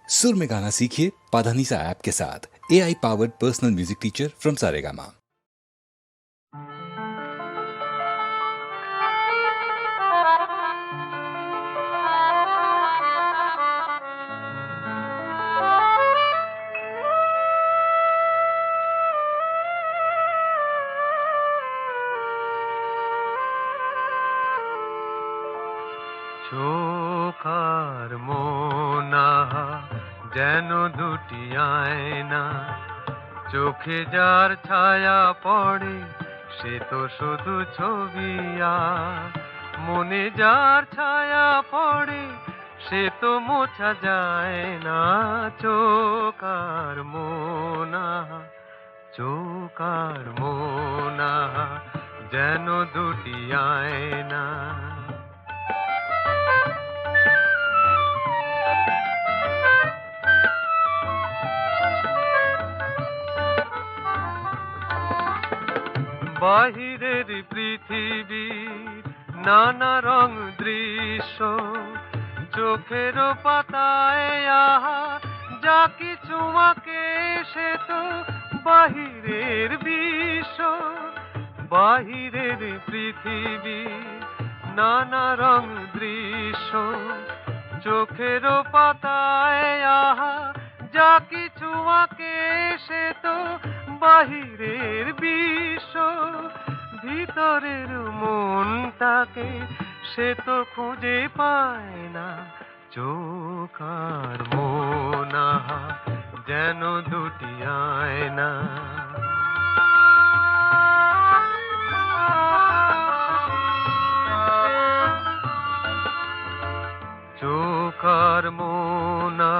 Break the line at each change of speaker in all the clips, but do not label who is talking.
सुर में गाना सीखिए पाधानीसा ऐप के साथ। AI powered personal music teacher from Saregama.
চোখার মোনা যেন দুটি আয়না, চোখে যার ছায়া পড়ে সে তো শুধু ছবি, আর মনে যার ছায়া পড়ে সে তো মোছা যায় না। চোখার মোনা, চোখার মোনা যেন দুটি আয়না। বাহিরের পৃথিবীর নানা রং দৃশ্য চোখের পাতায় আহা যা কিছু আঁকে সে তো বাহিরের বিশ্ব। বাহিরের পৃথিবীর নানা রং দৃশ্য চোখের পাতায় আহা যা কিছু আঁকে সে তো বাহিরের বিশ্ব। ভিতরের মনটাকে সে তো খুঁজে পায় না। চোখার মোনা যেন দুটি আয়না। চোখার মোনা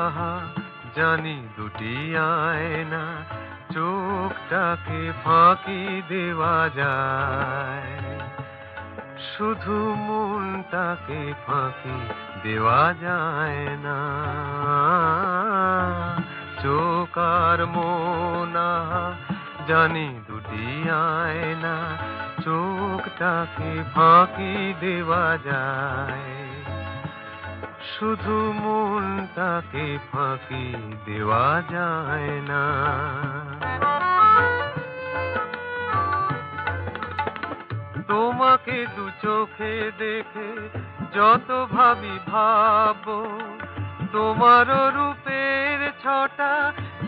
জানি দুটি আয়না, চোখটাকে ফাঁকি দেওয়া যায়, শুধু মনটাকে ফাঁকি দেওয়া যায় না। চোখার মোনা জানি দুটি আয়না, চোখটাকে ফাঁকি দেওয়া যায়, শুধু মনটাকে ফাঁকি দেওয়া যায় না। তোমাকে দু চোখে দেখে যত ভাবি ভাববো, তোমার রূপের ছটা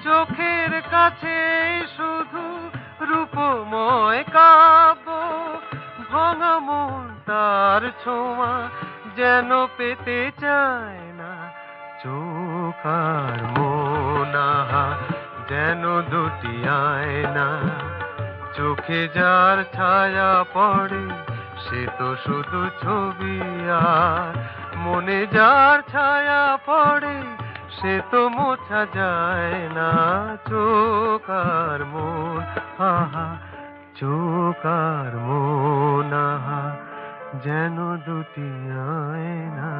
চোখের কাছে শুধু রূপময় কাব্য। ভাঙা মন তার ছোঁয়া যেন পেতে চায় না। চোখার মোনা যেন দুটি আয়না, চোখে যার ছায়া পড়ে সে তো শুধু ছবি, আর মনে যার ছায়া পড়ে সে তো মোছা যায় না। চোখার মন চোখার মোনা যেন দুটি আয়না।